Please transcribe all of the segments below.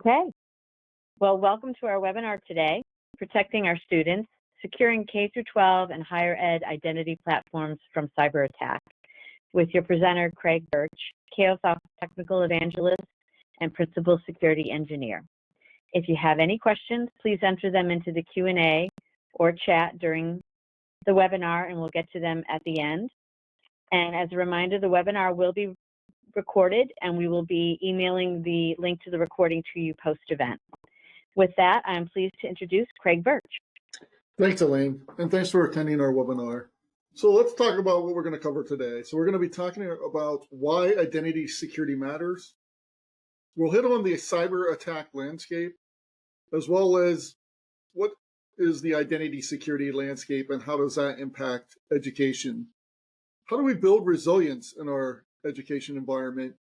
Okay, well, welcome to our webinar today, Protecting Our Students, Securing K-12 and Higher Ed Identity Platforms from Cyberattacks, with your presenter, Craig Birch, K-12 Technical Evangelist and Principal Security Engineer. If you have any questions, please enter them into the Q&A or chat during the webinar, and we'll get to them at the end. And as a reminder, the webinar will be recorded, and we will be emailing the link to the recording to you post-event. With that, I'm pleased to introduce Craig Birch. Thanks, Elaine, and thanks for attending our webinar. So let's talk about what we're going to cover today. So we're going to be talking about why identity security matters. We'll hit on the cyber attack landscape, as well as what is the identity security landscape and how does that impact education. How do we build resilience in our education environment,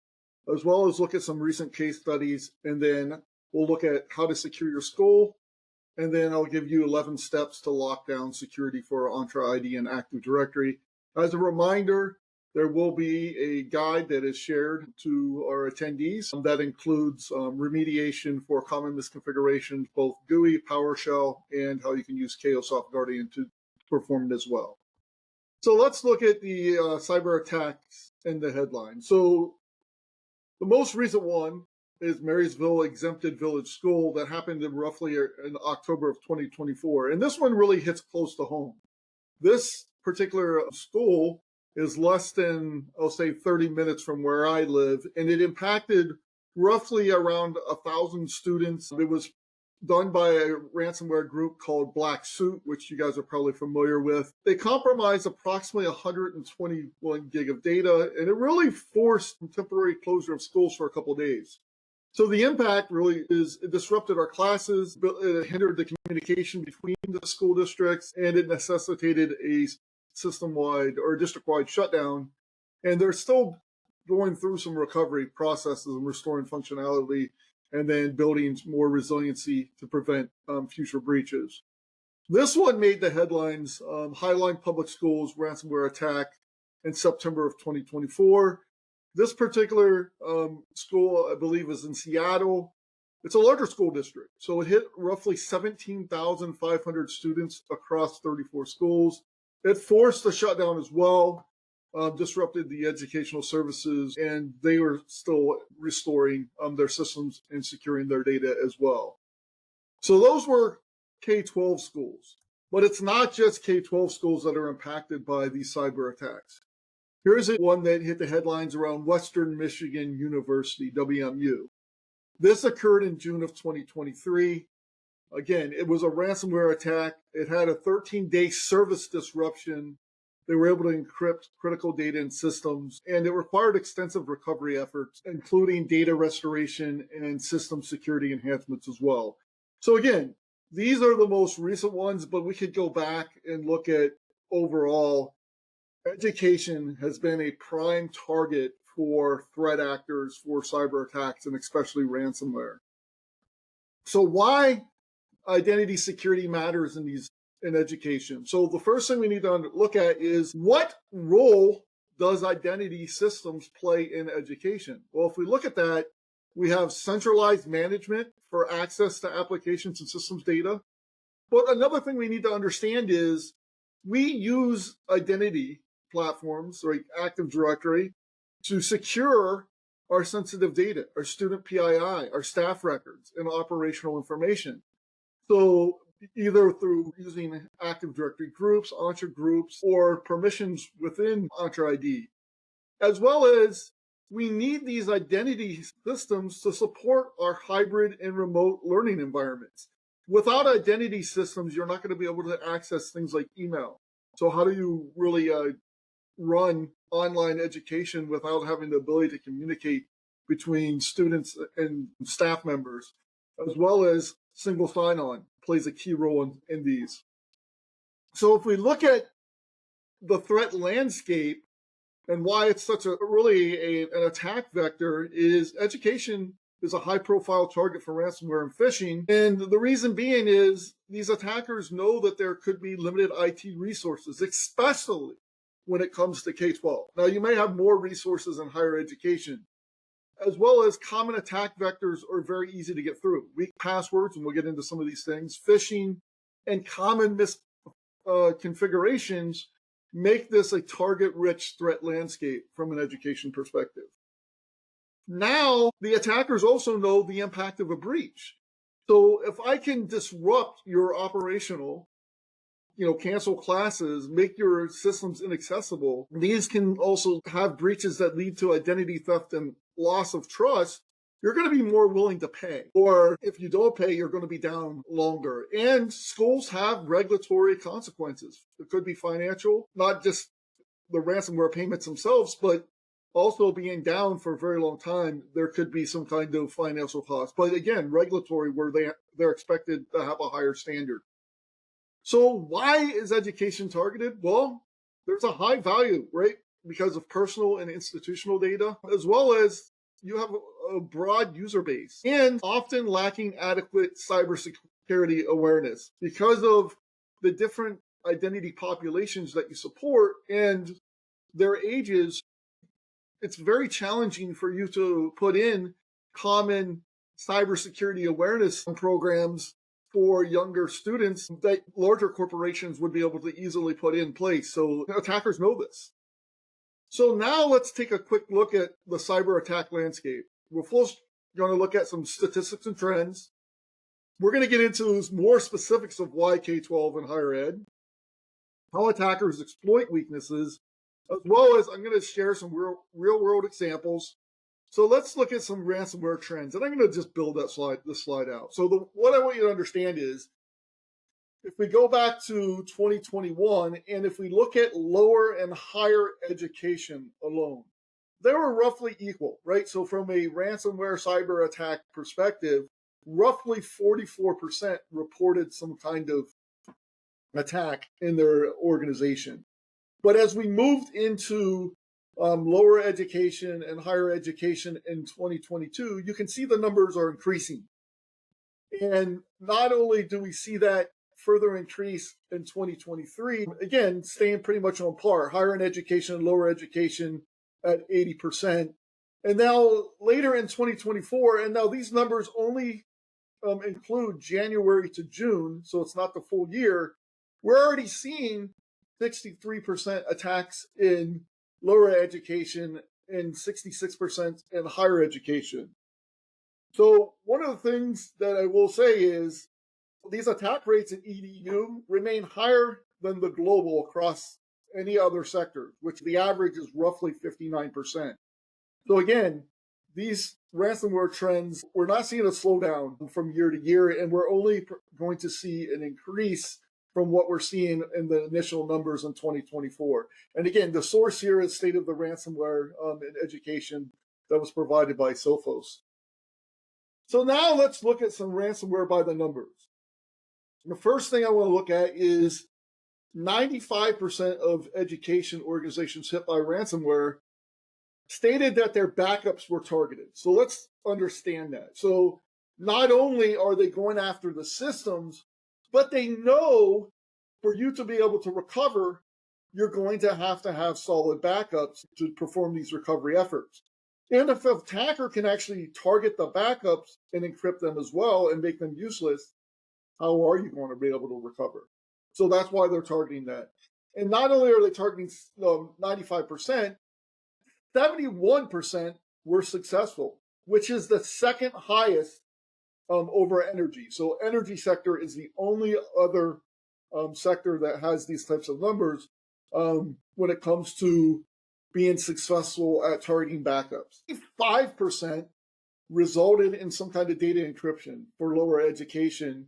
as well as look at some recent case studies, and then we'll look at how to secure your school, and then I'll give you 11 steps to lock down security for Entra ID and Active Directory. As a reminder, there will be a guide that is shared to our attendees that includes remediation for common misconfigurations, both GUI, PowerShell, and how you can use KOSoft Guardian to perform it as well. So let's look at the cyber attacks in the headline. So the most recent one is Marysville Exempted Village School that happened roughly in October of 2024. And this one really hits close to home. This particular school is less than, I'll say, 30 minutes from where I live, and it impacted roughly around 1,000 students. It was done by a ransomware group called Black Suit, which you guys are probably familiar with. They compromised approximately 121 gig of data, and it really forced temporary closure of schools for a couple of days. So the impact really is it disrupted our classes, it hindered the communication between the school districts, and it necessitated a system-wide or district-wide shutdown. And they're still going through some recovery processes and restoring functionality, and then building more resiliency to prevent future breaches. This one made the headlines, Highline Public Schools ransomware attack in September of 2024. This particular school, I believe, is in Seattle. It's a larger school district, so it hit roughly 17,500 students across 34 schools. It forced a shutdown as well. Disrupted the educational services, and they were still restoring their systems and securing their data as well. So those were K-12 schools, but it's not just K-12 schools that are impacted by these cyber attacks. Here's one that hit the headlines around Western Michigan University, WMU. This occurred in June of 2023. Again, it was a ransomware attack. It had a 13-day service disruption. They were able to encrypt critical data and systems, and it required extensive recovery efforts, including data restoration and system security enhancements as well. So again, these are the most recent ones, but we could go back and look at overall. Education has been a prime target for threat actors for cyber attacks, and especially ransomware. So why identity security matters in education. So the first thing we need to look at is what role does identity systems play in education? Well, if we look at that, we have centralized management for access to applications and systems data. But another thing we need to understand is we use identity platforms like Active Directory to secure our sensitive data, our student PII, our staff records, and operational information. So either through using Active Directory groups, Entra groups, or permissions within Entra ID. As well as we need these identity systems to support our hybrid and remote learning environments. Without identity systems, you're not going to be able to access things like email. So how do you really run online education without having the ability to communicate between students and staff members, as well as single sign-on plays a key role in these. So if we look at the threat landscape and why it's such a really an attack vector is education is a high-profile target for ransomware and phishing. And the reason being is these attackers know that there could be limited IT resources, especially when it comes to K-12. Now, you may have more resources in higher education. as well as common attack vectors are very easy to get through. Weak passwords, and we'll get into some of these things, phishing, and common configurations make this a target-rich threat landscape from an education perspective. Now, the attackers also know the impact of a breach. So if I can disrupt your operational, cancel classes, make your systems inaccessible, these can also have breaches that lead to identity theft and loss of trust. You're going to be more willing to pay. Or if you don't pay, you're going to be down longer. And schools have regulatory consequences. It could be financial, not just the ransomware payments themselves, but also being down for a very long time. There could be some kind of financial cost. But again, regulatory, where they're expected to have a higher standard. So why is education targeted? Well, there's a high value, right? Because of personal and institutional data, as well as you have a broad user base and often lacking adequate cybersecurity awareness because of the different identity populations that you support and their ages. It's very challenging for you to put in common cybersecurity awareness programs for younger students that larger corporations would be able to easily put in place. So attackers know this. So now let's take a quick look at the cyber attack landscape. We're first going to look at some statistics and trends. We're going to get into more specifics of why K-12 and higher ed, how attackers exploit weaknesses, as well as I'm going to share some real-world examples. So let's look at some ransomware trends, and I'm going to just build this slide out. So what I want you to understand is, if we go back to 2021, and if we look at lower and higher education alone, they were roughly equal, right? So from a ransomware cyber attack perspective, roughly 44% reported some kind of attack in their organization. But as we moved into lower education and higher education in 2022, you can see the numbers are increasing. And not only do we see that further increase in 2023, again, staying pretty much on par, higher in education and lower education at 80%. And now later in 2024, and now these numbers only include January to June, so it's not the full year, we're already seeing 63% attacks in lower education and 66% in higher education. So one of the things that I will say is these attack rates in EDU remain higher than the global across any other sector, which the average is roughly 59%. So again, these ransomware trends, we're not seeing a slowdown from year to year, and we're only going to see an increase from what we're seeing in the initial numbers in 2024. And again, the source here is State of the Ransomware in Education that was provided by Sophos. So now let's look at some ransomware by the numbers. The first thing I want to look at is 95% of education organizations hit by ransomware stated that their backups were targeted. So let's understand that. So not only are they going after the systems, but they know for you to be able to recover, you're going to have solid backups to perform these recovery efforts. And if an attacker can actually target the backups and encrypt them as well and make them useless, how are you going to be able to recover? So that's why they're targeting that. And not only are they targeting 95%, 71% were successful, which is the second highest over energy. So energy sector is the only other sector that has these types of numbers when it comes to being successful at targeting backups. 5% resulted in some kind of data encryption for lower education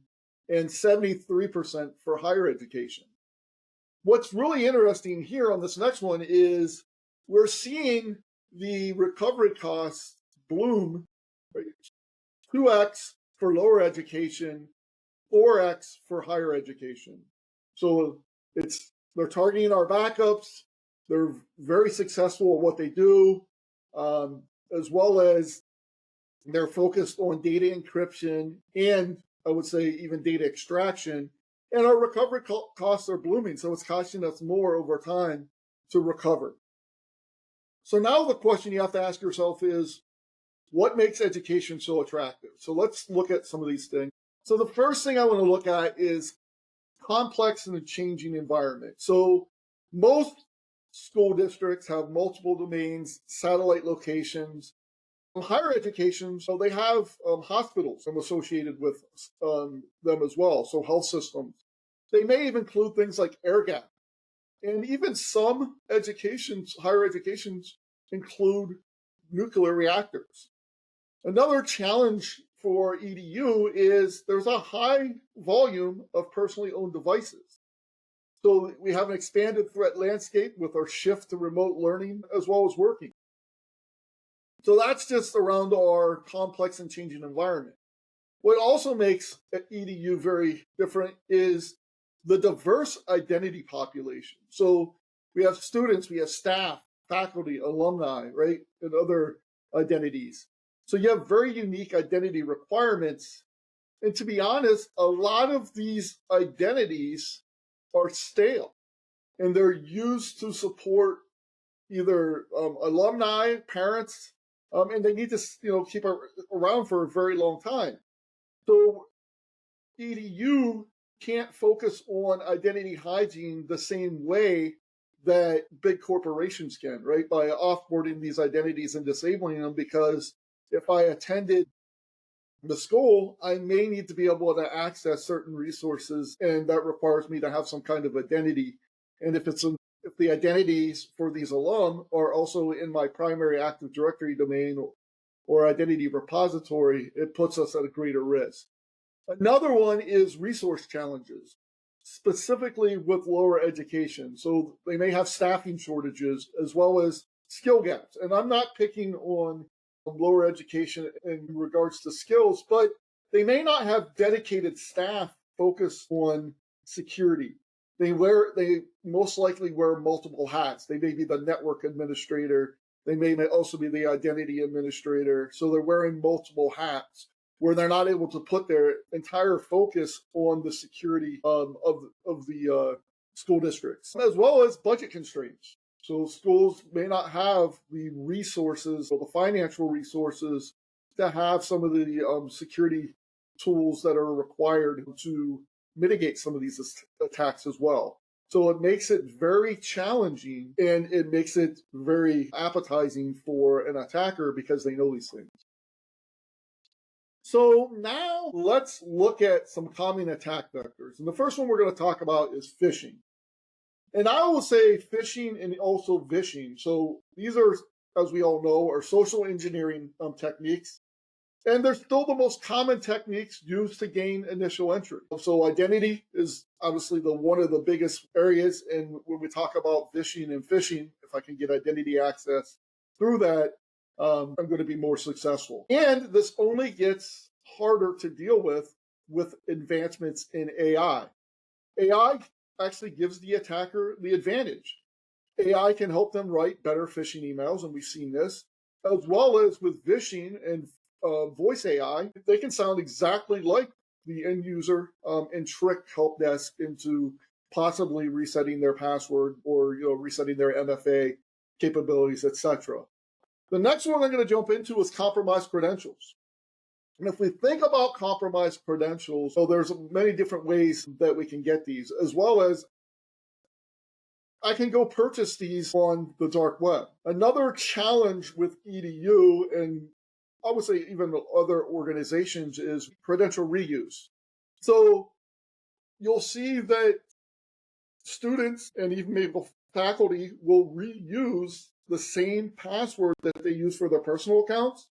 and 73% for higher education. What's really interesting here on this next one is we're seeing the recovery costs bloom, right? 2x for lower education, 4x for higher education. So they're targeting our backups. They're very successful at what they do, as well as they're focused on data encryption and I would say even data extraction. And our recovery costs are blooming, so it's costing us more over time to recover. So now the question you have to ask yourself is, what makes education so attractive? So let's look at some of these things. So the first thing I want to look at is complex and changing environment. So most school districts have multiple domains, satellite locations. Higher education, so they have hospitals associated with them as well, so health systems. They may even include things like air gap. And even some educations, higher educations, include nuclear reactors. Another challenge for EDU is there's a high volume of personally owned devices. So we have an expanded threat landscape with our shift to remote learning as well as working. So that's just around our complex and changing environment. What also makes EDU very different is the diverse identity population. So we have students, we have staff, faculty, alumni, right, and other identities. So you have very unique identity requirements. And to be honest, a lot of these identities are stale and they're used to support either alumni, parents, and they need to keep around for a very long time. So EDU can't focus on identity hygiene the same way that big corporations can, right? By offboarding these identities and disabling them, because if I attended the school, I may need to be able to access certain resources, and that requires me to have some kind of identity. And if the identities for these alum are also in my primary Active Directory domain or identity repository, it puts us at a greater risk. Another one is resource challenges, specifically with lower education. So they may have staffing shortages as well as skill gaps. And I'm not picking on lower education in regards to skills, but they may not have dedicated staff focused on security. They most likely wear multiple hats. They may be the network administrator. They may also be the identity administrator. So they're wearing multiple hats where they're not able to put their entire focus on the security of the school districts, as well as budget constraints. So schools may not have the resources or the financial resources to have some of the security tools that are required to mitigate some of these attacks as well. So it makes it very challenging, and it makes it very appetizing for an attacker because they know these things. So now let's look at some common attack vectors. And the first one we're going to talk about is phishing. And I will say phishing and also vishing. So these are, as we all know, are social engineering techniques. And they're still the most common techniques used to gain initial entry. So identity is obviously one of the biggest areas. And when we talk about vishing and phishing, if I can get identity access through that, I'm going to be more successful. And this only gets harder to deal with advancements in AI. AI actually gives the attacker the advantage. AI can help them write better phishing emails, and we've seen this, as well as with vishing and voice AI. They can sound exactly like the end user and trick help desk into possibly resetting their password or resetting their MFA capabilities, etc. The next one I'm going to jump into is compromised credentials. And if we think about compromised credentials, so there's many different ways that we can get these, as well as I can go purchase these on the dark web. Another challenge with EDU, and I would say even other organizations, is credential reuse. So you'll see that students and even maybe faculty will reuse the same password that they use for their personal accounts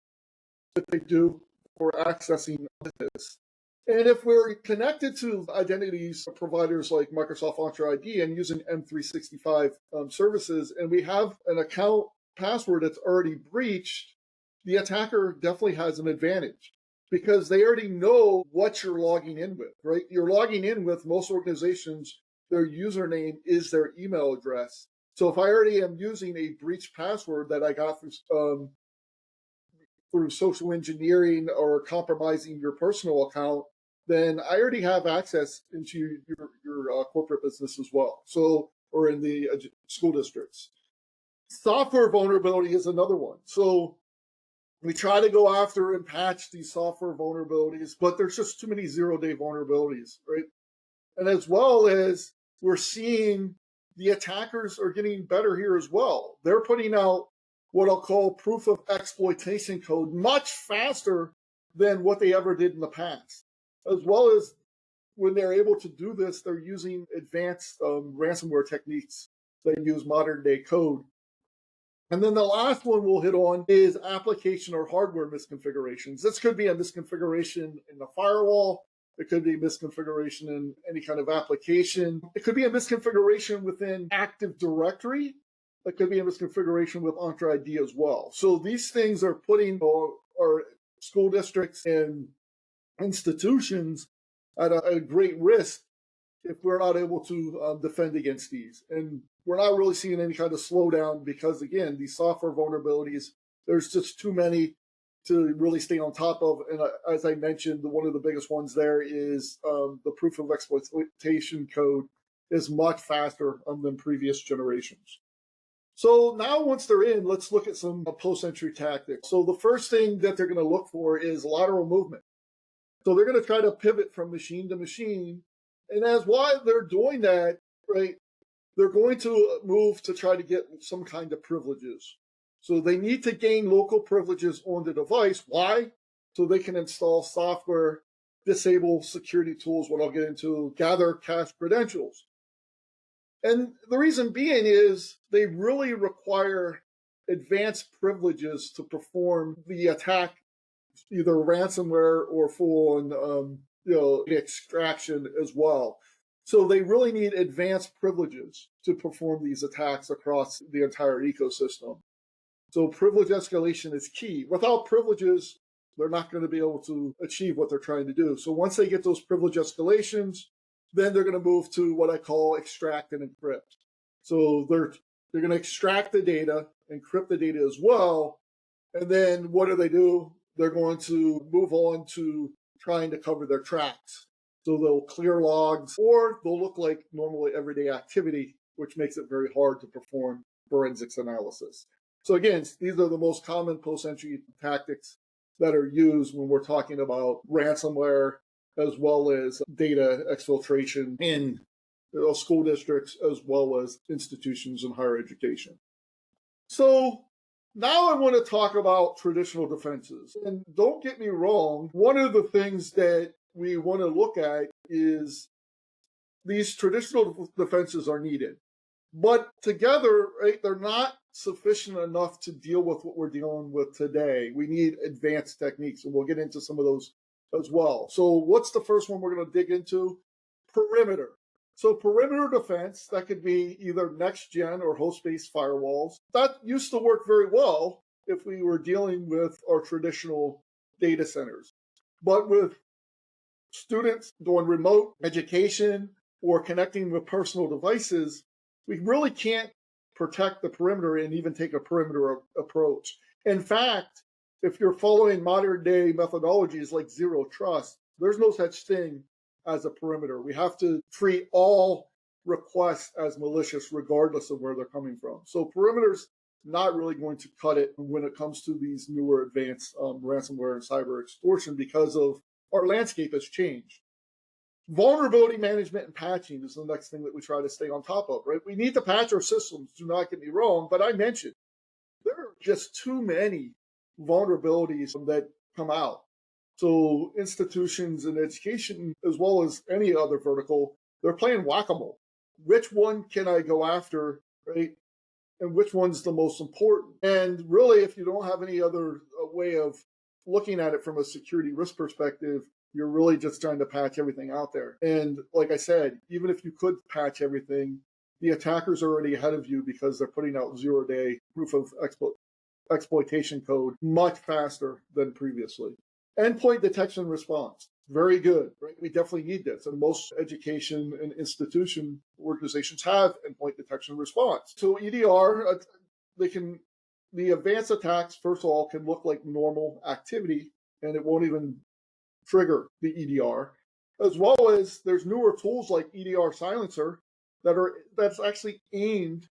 that they do for accessing this. And if we're connected to identities providers like Microsoft Entra ID and using M365 services, and we have an account password that's already breached, the attacker definitely has an advantage because they already know what you're logging in with, right? You're logging in with most organizations, their username is their email address. So if I already am using a breached password that I got through social engineering or compromising your personal account, then I already have access into your corporate business as well. So, or in the school districts. Software vulnerability is another one. So We try to go after and patch these software vulnerabilities, but there's just too many zero-day vulnerabilities, right? And as well as we're seeing the attackers are getting better here as well. They're putting out what I'll call proof of exploitation code much faster than what they ever did in the past. As well as when they're able to do this, they're using advanced ransomware techniques that use modern day code. And then the last one we'll hit on is application or hardware misconfigurations. This could be a misconfiguration in the firewall. It could be a misconfiguration in any kind of application. It could be a misconfiguration within Active Directory. It could be a misconfiguration with Entra ID as well. So these things are putting our school districts and institutions at a great risk if we're not able to defend against these. And we're not really seeing any kind of slowdown because, again, these software vulnerabilities, there's just too many to really stay on top of. And as I mentioned, one of the biggest ones there is the proof of exploitation code is much faster than previous generations. So now once they're in, let's look at some post-entry tactics. So the first thing that they're going to look for is lateral movement. So they're going to try to pivot from machine to machine. And as while they're doing that, right, they're going to move to try to get some kind of privileges. So they need to gain local privileges on the device. Why? So they can install software, disable security tools, what I'll get into, gather cache credentials. And the reason being is they really require advanced privileges to perform the attack, either ransomware or full-on extraction as well. So they really need advanced privileges to perform these attacks across the entire ecosystem. So privilege escalation is key. Without privileges, they're not going to be able to achieve what they're trying to do. So once they get those privilege escalations, then they're going to move to what I call extract and encrypt. So they're going to extract the data, encrypt the data as well, and then what do? They're going to move on to trying to cover their tracks. So they'll clear logs, or they'll look like normal everyday activity, which makes it very hard to perform forensics analysis. So again, these are the most common post-entry tactics that are used when we're talking about ransomware, as well as data exfiltration in school districts, as well as institutions in higher education. So now I want to talk about traditional defenses. And don't get me wrong, one of the things that we want to look at is these traditional defenses are needed. But together, right, they're not sufficient enough to deal with what we're dealing with today. We need advanced techniques, and we'll get into some of those as well. So what's the first one we're going to dig into? Perimeter. So perimeter defense, that could be either next-gen or host-based firewalls. That used to work very well if we were dealing with our traditional data centers. But with students doing remote education or connecting with personal devices, we really can't protect the perimeter and even take a perimeter approach. In fact, if you're following modern day methodologies like zero trust, there's no such thing as a perimeter. We have to treat all requests as malicious regardless of where they're coming from. So perimeter's not really going to cut it when it comes to these newer advanced ransomware and cyber extortion because of our landscape has changed. Vulnerability management and patching is the next thing that we try to stay on top of, right? We need to patch our systems, do not get me wrong, but I mentioned there are just too many vulnerabilities that come out. So institutions and education, as well as any other vertical, they're playing whack-a-mole. Which one can I go after, right? And which one's the most important? And really, if you don't have any other way of looking at it from a security risk perspective, you're really just trying to patch everything out there. And like I said, even if you could patch everything, the attackers are already ahead of you because they're putting out zero-day proof of exploitation code much faster than previously. Endpoint detection and response. Very good, right? We definitely need this. And most education and institution organizations have endpoint detection and response. So EDR, the advanced attacks, first of all, can look like normal activity, and it won't even trigger the EDR, as well as there's newer tools like EDR Silencer that's actually aimed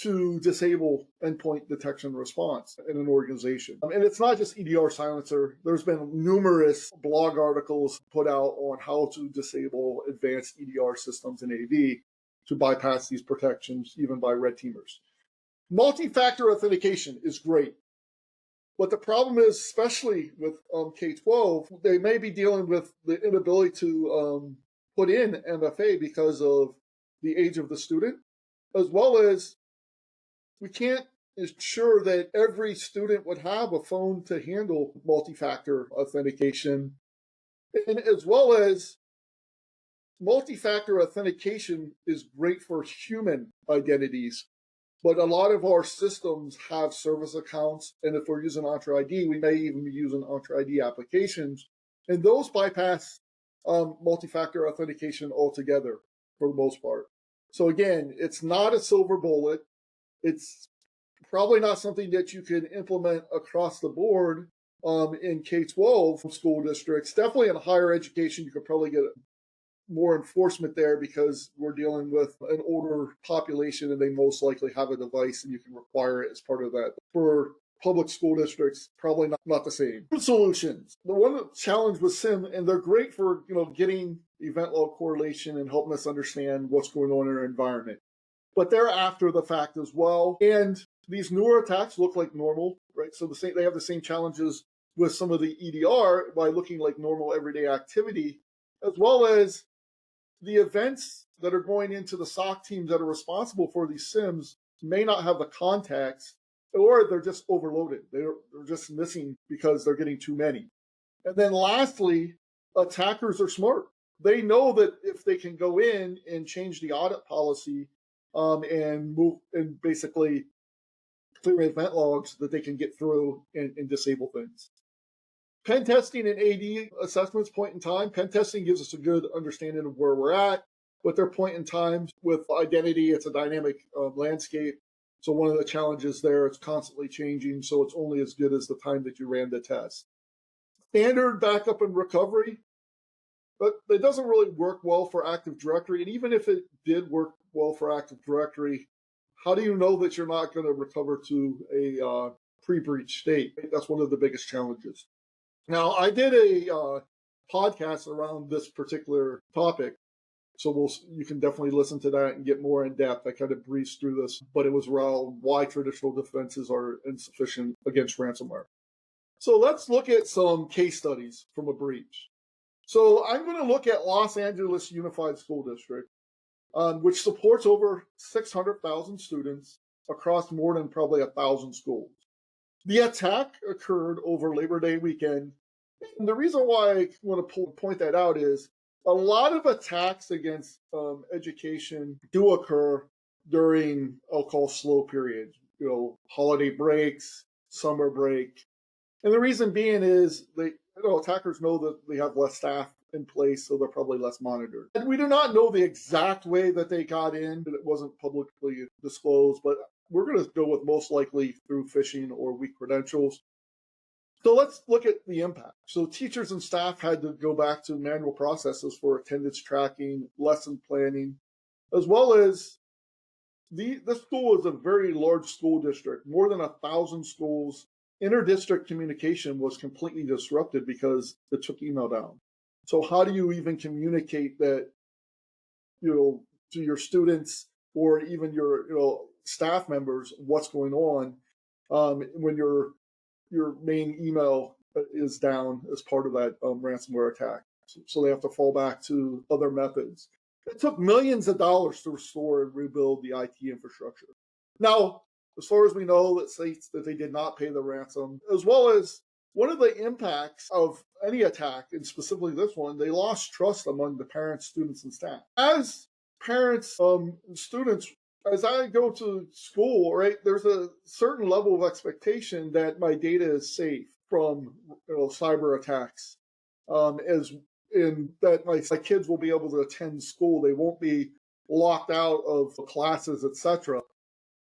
to disable endpoint detection response in an organization. And it's not just EDR silencer. There's been numerous blog articles put out on how to disable advanced EDR systems in AD to bypass these protections, even by red teamers. Multi-factor authentication is great. But the problem is, especially with K-12, they may be dealing with the inability to put in MFA because of the age of the student, as well as we can't ensure that every student would have a phone to handle multi-factor authentication, and as well as multi-factor authentication is great for human identities, but a lot of our systems have service accounts, and if we're using Entra ID, we may even be using Entra ID applications, and those bypass multi-factor authentication altogether for the most part. So again, it's not a silver bullet. It's probably not something that you can implement across the board in K-12 school districts. Definitely in higher education, you could probably get more enforcement there because we're dealing with an older population and they most likely have a device and you can require it as part of that. For public school districts, probably not the same. Solutions. The one challenge with SIM, and they're great for getting event log correlation and helping us understand what's going on in our environment. But they're after the fact as well. And these newer attacks look like normal, right? So they have the same challenges with some of the EDR by looking like normal everyday activity, as well as the events that are going into the SOC teams that are responsible for these SIMs may not have the context, or they're just overloaded. They're just missing because they're getting too many. And then lastly, attackers are smart. They know that if they can go in and change the audit policy and move and basically clear event logs, that they can get through and disable things. Pen testing and AD assessments point in time. Pen testing gives us a good understanding of where we're at. With their point in time, with identity, it's a dynamic landscape. So one of the challenges there, it's constantly changing. So it's only as good as the time that you ran the test. Standard backup and recovery, but it doesn't really work well for Active Directory. And even if it did work well for Active Directory, how do you know that you're not going to recover to a pre-breach state? That's one of the biggest challenges. Now, I did a podcast around this particular topic, so you can definitely listen to that and get more in depth. I kind of breezed through this, but it was around why traditional defenses are insufficient against ransomware. So let's look at some case studies from a breach. So I'm going to look at Los Angeles Unified School District, which supports over 600,000 students across more than probably 1,000 schools. The attack occurred over Labor Day weekend. And the reason why I want to point that out is a lot of attacks against education do occur during, I'll call, slow periods, holiday breaks, summer break. And the reason being is attackers know that they have less staff in place, so they're probably less monitored. And we do not know the exact way that they got in, but it wasn't publicly disclosed, but we're going to go with most likely through phishing or weak credentials. So let's look at the impact. So teachers and staff had to go back to manual processes for attendance tracking, lesson planning, as well as this school is a very large school district, more than 1,000 schools. Inter-district communication was completely disrupted because it took email down. So how do you even communicate that, to your students or even your, staff members what's going on when your main email is down as part of that ransomware attack? So they have to fall back to other methods. It took millions of dollars to restore and rebuild the IT infrastructure. Now, as far as we know, it states that they did not pay the ransom, as well as one of the impacts of any attack, and specifically this one, they lost trust among the parents, students, and staff. As parents, students, as I go to school, right, there's a certain level of expectation that my data is safe from cyber attacks, as in that my kids will be able to attend school. They won't be locked out of classes, etc.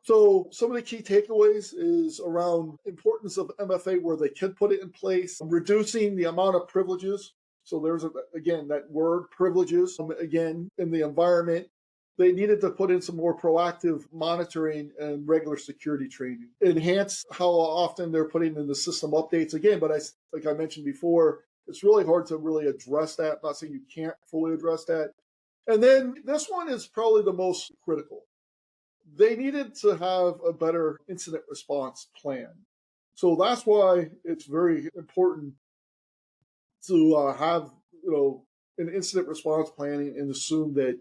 So some of the key takeaways is around importance of MFA where they can put it in place, reducing the amount of privileges. So there's, again, that word privileges, again, in the environment. they needed to put in some more proactive monitoring and regular security training, enhance how often they're putting in the system updates again. But like I mentioned before, it's really hard to really address that. I'm not saying you can't fully address that. And then this one is probably the most critical. They needed to have a better incident response plan. So that's why it's very important to have, an incident response planning and assume that,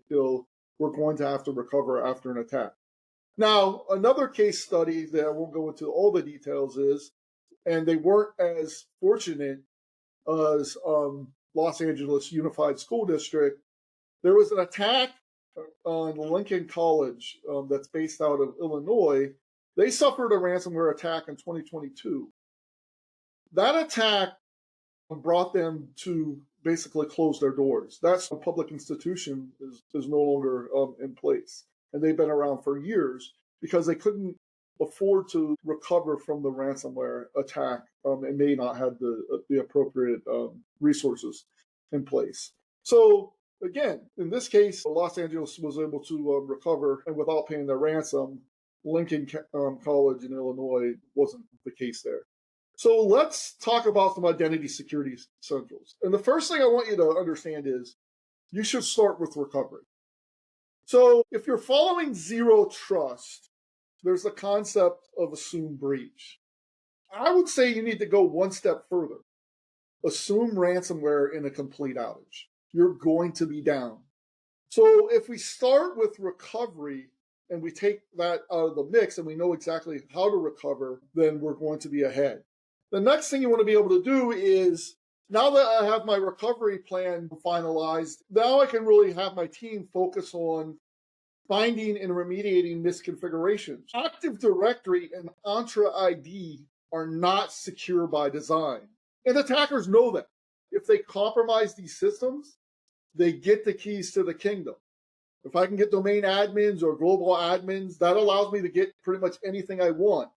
we're going to have to recover after an attack. Now, another case study that I won't go into all the details is, and they weren't as fortunate as Los Angeles Unified School District, there was an attack on Lincoln College that's based out of Illinois. They suffered a ransomware attack in 2022. That attack brought them to basically close their doors. That's a public institution is no longer in place. And they've been around for years because they couldn't afford to recover from the ransomware attack and may not have the appropriate resources in place. So again, in this case, Los Angeles was able to recover, and without paying their ransom. Lincoln College in Illinois wasn't the case there. So let's talk about some identity security essentials. And the first thing I want you to understand is you should start with recovery. So if you're following zero trust, there's the concept of assume breach. I would say you need to go one step further. Assume ransomware in a complete outage. You're going to be down. So if we start with recovery and we take that out of the mix and we know exactly how to recover, then we're going to be ahead. The next thing you want to be able to do is, now that I have my recovery plan finalized, now I can really have my team focus on finding and remediating misconfigurations. Active Directory and Entra ID are not secure by design. And attackers know that. If they compromise these systems, they get the keys to the kingdom. If I can get domain admins or global admins, that allows me to get pretty much anything I want.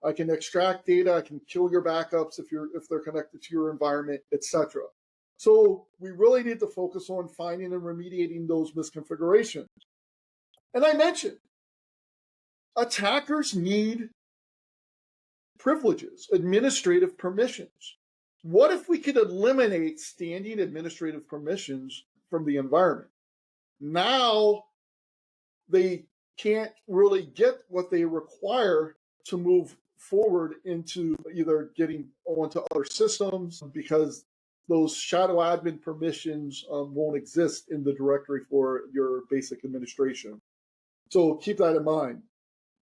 I can extract data, I can kill your backups if they're connected to your environment, etc. So we really need to focus on finding and remediating those misconfigurations. And I mentioned, attackers need privileges, administrative permissions. What if we could eliminate standing administrative permissions from the environment? Now they can't really get what they require to move forward into either getting onto other systems because those shadow admin permissions won't exist in the directory for your basic administration. So keep that in mind.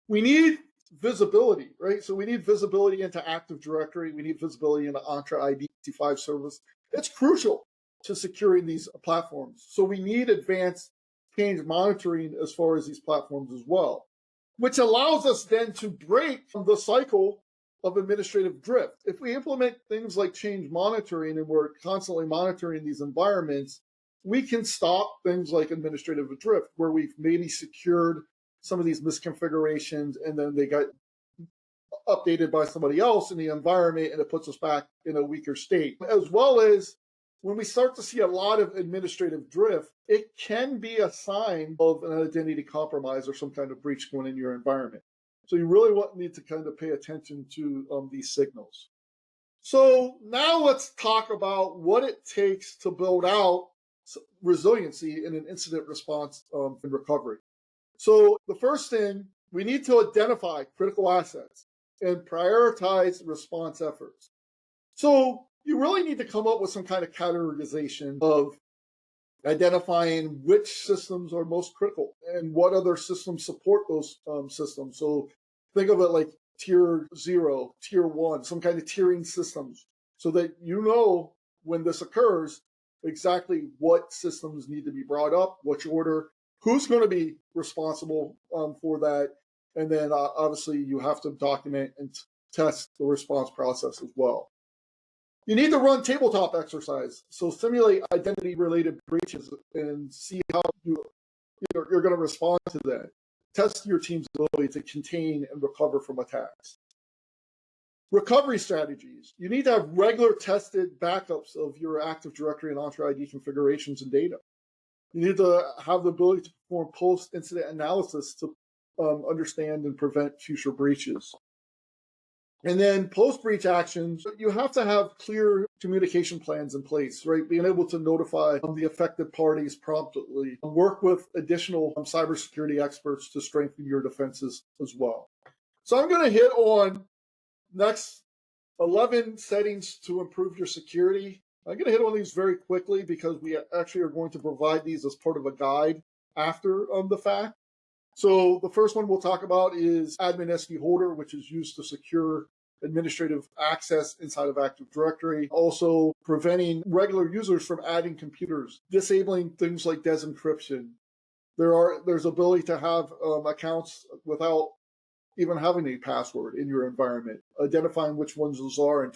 We need visibility, right? So we need visibility into Active Directory. We need visibility into Entra ID 5 service. It's crucial to securing these platforms. So we need advanced change monitoring as far as these platforms as well, which allows us then to break the cycle of administrative drift. If we implement things like change monitoring and we're constantly monitoring these environments, we can stop things like administrative drift, where we've maybe secured some of these misconfigurations and then they got updated by somebody else in the environment and it puts us back in a weaker state. As well as when we start to see a lot of administrative drift, it can be a sign of an identity compromise or some kind of breach going in your environment. So you really need to kind of pay attention to these signals. So now let's talk about what it takes to build out resiliency in an incident response and recovery. So the first thing, we need to identify critical assets and prioritize response efforts. So you really need to come up with some kind of categorization of identifying which systems are most critical and what other systems support those systems. So think of it like tier 0, tier 1, some kind of tiering systems, so that you know when this occurs exactly what systems need to be brought up, which order, who's going to be responsible for that. And then obviously you have to document and test the response process as well. You need to run tabletop exercise. So simulate identity-related breaches and see how you're going to respond to that. Test your team's ability to contain and recover from attacks. Recovery strategies. You need to have regular tested backups of your Active Directory and Entra ID configurations and data. You need to have the ability to perform post-incident analysis to understand and prevent future breaches. And then post-breach actions, you have to have clear communication plans in place, right? Being able to notify the affected parties promptly, work with additional cybersecurity experts to strengthen your defenses as well. So I'm going to hit on next 11 settings to improve your security. I'm going to hit on these very quickly because we actually are going to provide these as part of a guide after the fact. So the first one we'll talk about is admin SD holder, which is used to secure administrative access inside of Active Directory. Also preventing regular users from adding computers, disabling things like desencryption. There's ability to have accounts without even having a password in your environment, identifying which ones those are and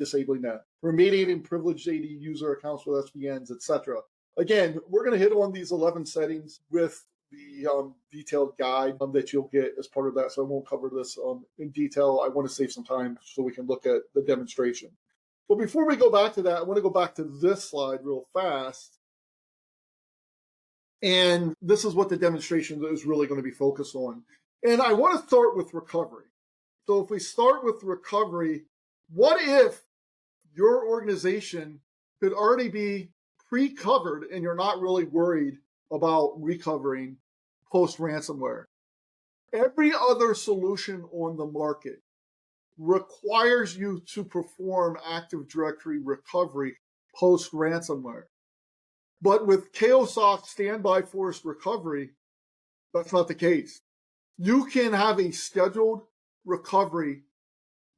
disabling that, remediating privileged AD user accounts with SVNs, etc. Again, we're going to hit on these 11 settings with the detailed guide that you'll get as part of that. So I won't cover this in detail. I want to save some time so we can look at the demonstration. But before we go back to that, I want to go back to this slide real fast. And this is what the demonstration is really going to be focused on. And I want to start with recovery. So if we start with recovery, what if your organization could already be pre-covered and you're not really worried about recovering post-ransomware? Every other solution on the market requires you to perform Active Directory recovery post-ransomware. But with KOSOC standby force recovery, that's not the case. You can have a scheduled recovery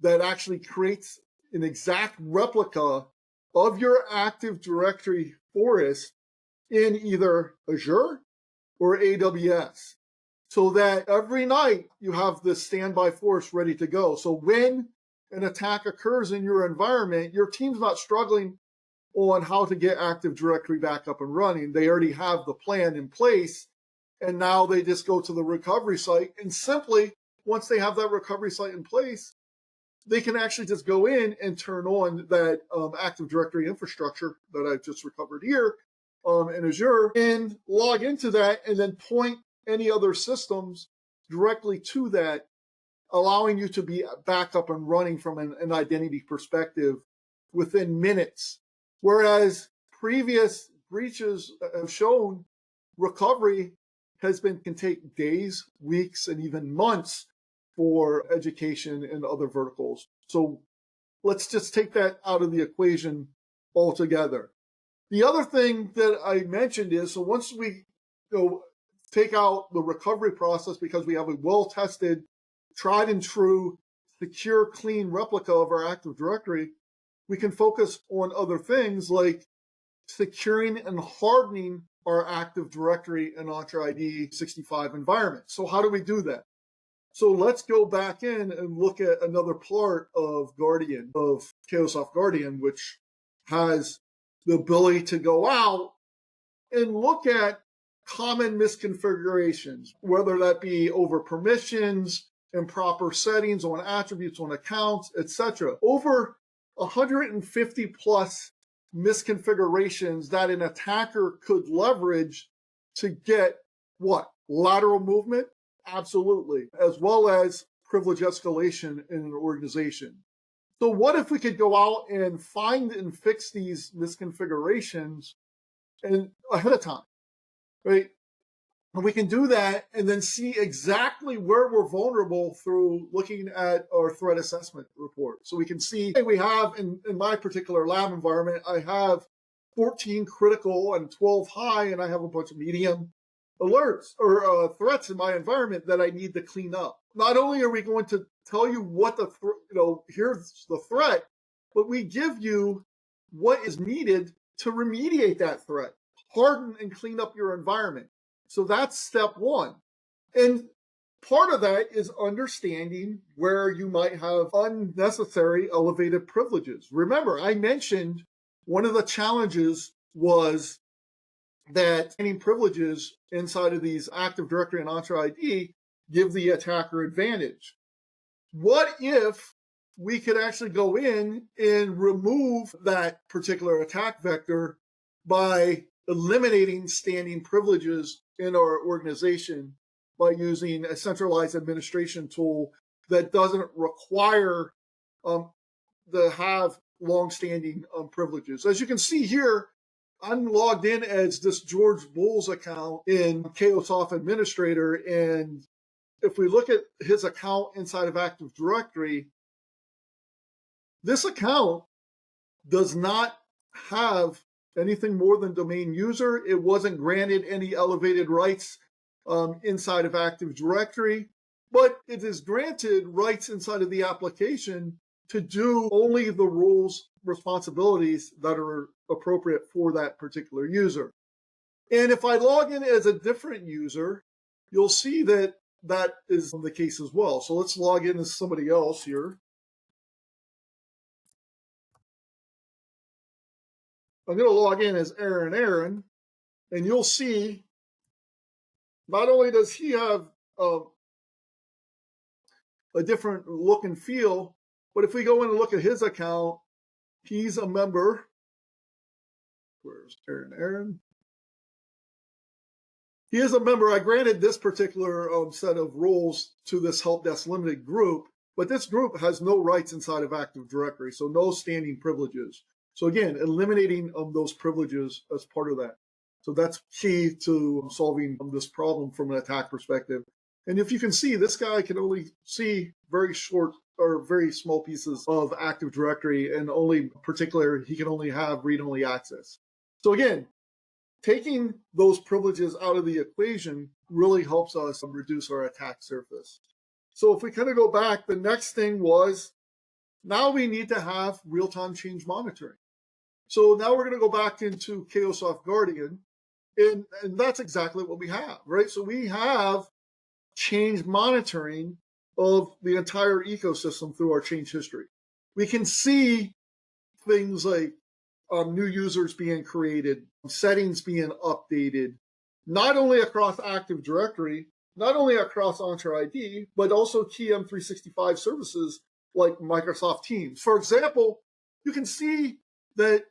that actually creates an exact replica of your Active Directory forest in either Azure or AWS, so that every night you have this standby force ready to go. So when an attack occurs in your environment, your team's not struggling on how to get Active Directory back up and running. They already have the plan in place, and now they just go to the recovery site, and simply, once they have that recovery site in place, they can actually just go in and turn on that Active Directory infrastructure that I've just recovered here in Azure and log into that and then point any other systems directly to that, allowing you to be back up and running from an identity perspective within minutes. Whereas previous breaches have shown recovery can take days, weeks, and even months for education and other verticals. So let's just take that out of the equation altogether. The other thing that I mentioned is, so once we take out the recovery process because we have a well-tested, tried and true, secure, clean replica of our Active Directory, we can focus on other things like securing and hardening our Active Directory and Entra ID 65 environment. So how do we do that? So let's go back in and look at another part of Guardian, of KOSOC Guardian, which has the ability to go out and look at common misconfigurations, whether that be over permissions, improper settings on attributes, on accounts, etc. Over 150 plus misconfigurations that an attacker could leverage to get what? Lateral movement? Absolutely. As well as privilege escalation in an organization. So what if we could go out and find and fix these misconfigurations and ahead of time, right? And we can do that and then see exactly where we're vulnerable through looking at our threat assessment report. So we can see, hey, we have, in my particular lab environment, I have 14 critical and 12 high, and I have a bunch of medium alerts or threats in my environment that I need to clean up. Not only are we going to tell you what here's the threat, but we give you what is needed to remediate that threat, harden and clean up your environment. So that's step one. And part of that is understanding where you might have unnecessary elevated privileges. Remember, I mentioned one of the challenges was that any privileges inside of these Active Directory and Entra ID give the attacker advantage. What if we could actually go in and remove that particular attack vector by eliminating standing privileges in our organization by using a centralized administration tool that doesn't require to have long-standing privileges. As you can see here, I'm logged in as this George Bulls account in K-12 Administrator, and if we look at his account inside of Active Directory, this account does not have anything more than domain user. It wasn't granted any elevated rights inside of Active Directory, but it is granted rights inside of the application to do only the roles, responsibilities that are appropriate for that particular user. And if I log in as a different user, you'll see that that is the case as well. So let's log in as somebody else here. I'm going to log in as Aaron, and you'll see not only does he have a different look and feel, but if we go in and look at his account, he's a member. Where's Aaron? He is a member. I granted this particular set of roles to this Help Desk Limited group, but this group has no rights inside of Active Directory, so no standing privileges. So again, eliminating those privileges as part of that. So that's key to solving this problem from an attack perspective. And if you can see, this guy can only see very short or very small pieces of Active Directory, and only particular, he can only have read-only access. So again, taking those privileges out of the equation really helps us reduce our attack surface. So if we kind of go back, the next thing was, now we need to have real-time change monitoring. So now we're going to go back into Chaosoft Guardian, and that's exactly what we have, right? So we have change monitoring of the entire ecosystem through our change history. We can see things like new users being created, settings being updated, not only across Active Directory, not only across Entra ID, but also key M365 services like Microsoft Teams. For example, you can see that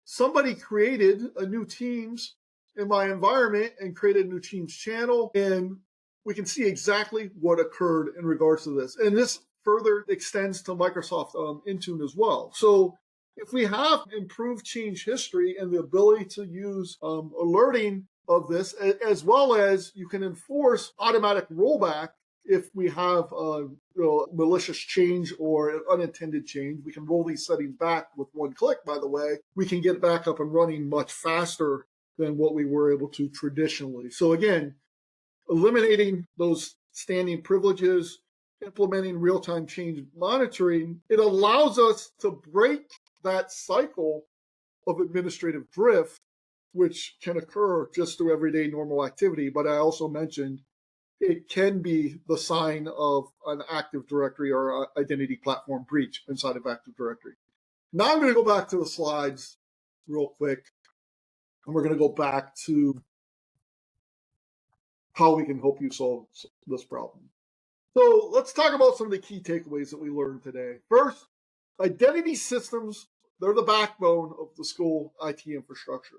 somebody created a new Teams in my environment and created a new Teams channel, and we can see exactly what occurred in regards to this. And this further extends to Microsoft Intune as well. So if we have improved change history and the ability to use alerting of this, as well as you can enforce automatic rollback if we have malicious change or unintended change, we can roll these settings back with one click, by the way. We can get back up and running much faster than what we were able to traditionally. So again, eliminating those standing privileges, implementing real-time change monitoring, it allows us to break that cycle of administrative drift, which can occur just through everyday normal activity. But I also mentioned it can be the sign of an Active Directory or identity platform breach inside of Active Directory. Now I'm going to go back to the slides real quick, and we're going to go back to how we can help you solve this problem. So let's talk about some of the key takeaways that we learned today. First, identity systems, they're the backbone of the school IT infrastructure.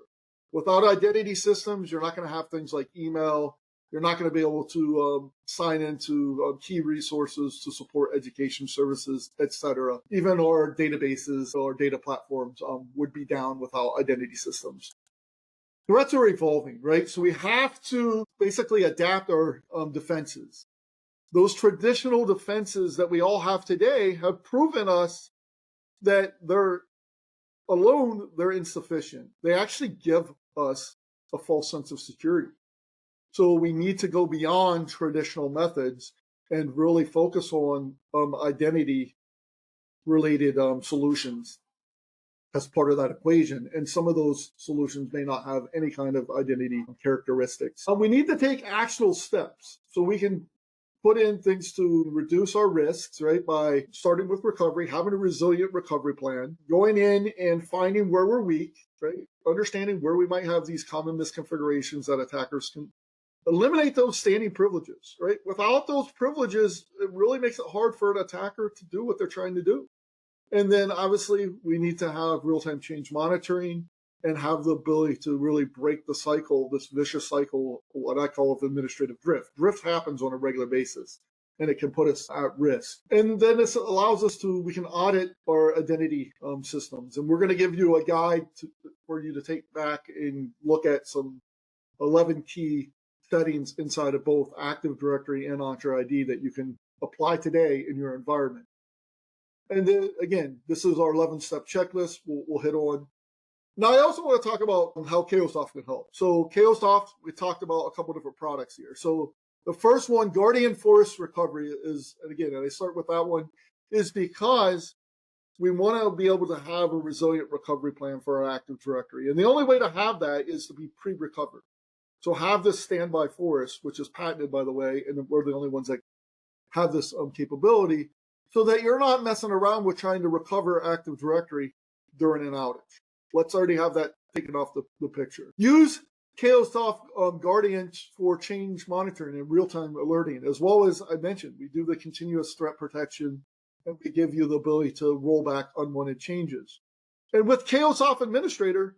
Without identity systems, you're not going to have things like email. You're not going to be able to sign into key resources to support education services, etc. Even our databases or data platforms would be down without identity systems. Threats are evolving, right? So we have to basically adapt our defenses. Those traditional defenses that we all have today have proven us that they're insufficient. They actually give us a false sense of security. So we need to go beyond traditional methods and really focus on identity-related solutions as part of that equation. And some of those solutions may not have any kind of identity characteristics. We need to take actionable steps so we can put in things to reduce our risks, right? By starting with recovery, having a resilient recovery plan, going in and finding where we're weak, right? Understanding where we might have these common misconfigurations that attackers can eliminate those standing privileges, right? Without those privileges, it really makes it hard for an attacker to do what they're trying to do. And then obviously we need to have real-time change monitoring and have the ability to really break the cycle, this vicious cycle, what I call administrative drift. Drift happens on a regular basis, and it can put us at risk. And then this allows us we can audit our identity systems. And we're going to give you a guide for you to take back and look at some 11 key settings inside of both Active Directory and Entra ID that you can apply today in your environment. And then again, this is our 11-step checklist we'll hit on. Now, I also want to talk about how K-12 can help. So K-12, we talked about a couple different products here. So the first one, Guardian Forest Recovery, is, and again, and I start with that one, is because we want to be able to have a resilient recovery plan for our Active Directory. And the only way to have that is to be pre-recovered. So have this standby forest, which is patented, by the way, and we're the only ones that have this capability, so that you're not messing around with trying to recover Active Directory during an outage. Let's already have that taken off the picture. Use K-12 Guardian for change monitoring and real-time alerting, as well as I mentioned, we do the continuous threat protection, and we give you the ability to roll back unwanted changes. And with K-12 Administrator,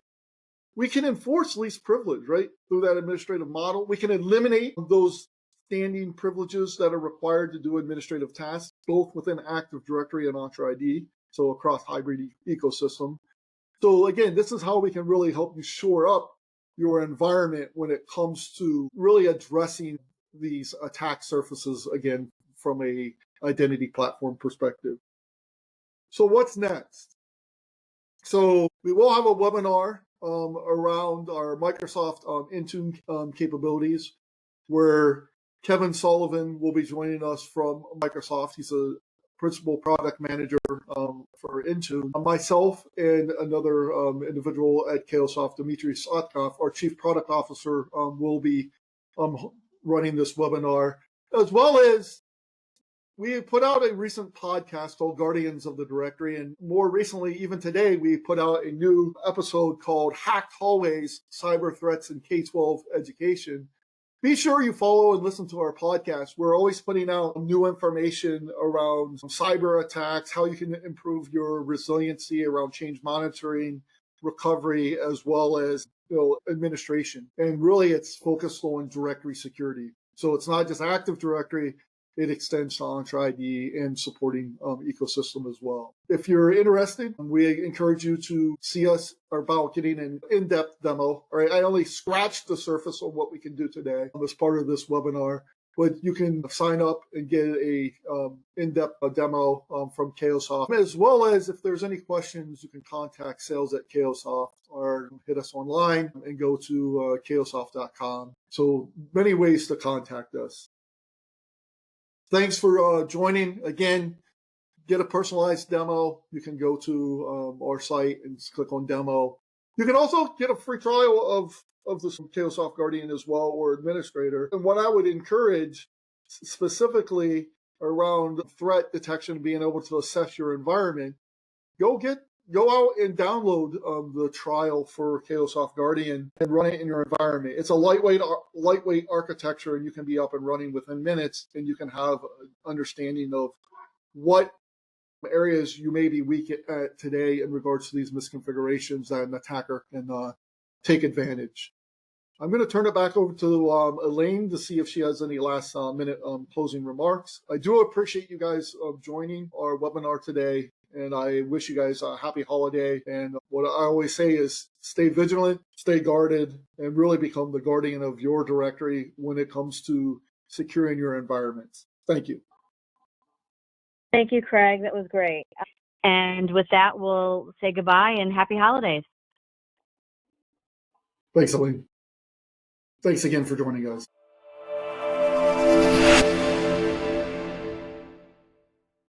we can enforce least privilege, right? Through that administrative model. We can eliminate those standing privileges that are required to do administrative tasks, both within Active Directory and Entra ID, so across hybrid ecosystem. So again, this is how we can really help you shore up your environment when it comes to really addressing these attack surfaces, again, from a identity platform perspective. So what's next? So we will have a webinar around our Microsoft Intune capabilities, where Kevin Sullivan will be joining us from Microsoft. He's a principal product manager for Intune. Myself and another individual at K-12, Dmitry Sotkov, our chief product officer, will be running this webinar, as well as we put out a recent podcast called Guardians of the Directory, and more recently, even today, we put out a new episode called Hacked Hallways, Cyber Threats in K-12 Education. Be sure you follow and listen to our podcast. We're always putting out new information around cyber attacks, how you can improve your resiliency around change monitoring, recovery, as well as administration. And really, it's focused on directory security. So it's not just Active Directory. It extends to Entra ID and supporting ecosystem as well. If you're interested, we encourage you to see us about getting an in-depth demo. All right, I only scratched the surface on what we can do today as part of this webinar, but you can sign up and get a in-depth demo from K-Soft, as well as if there's any questions, you can contact sales@K-Soft or hit us online and go to kosoft.com. So many ways to contact us. Thanks for joining. Again, get a personalized demo. You can go to our site and click on demo. You can also get a free trial of the K-Soft Guardian as well, or Administrator. And what I would encourage specifically around threat detection, being able to assess your environment, go out and download the trial for K-Soft Guardian and run it in your environment. It's a lightweight architecture, and you can be up and running within minutes, and you can have an understanding of what areas you may be weak at today in regards to these misconfigurations that an attacker can take advantage. I'm going to turn it back over to Elaine to see if she has any last minute closing remarks. I do appreciate you guys joining our webinar today, and I wish you guys a happy holiday. And what I always say is stay vigilant, stay guarded, and really become the guardian of your directory when it comes to securing your environments. Thank you. Thank you, Craig. That was great. And with that, we'll say goodbye and happy holidays. Thanks, Elaine. Thanks again for joining us.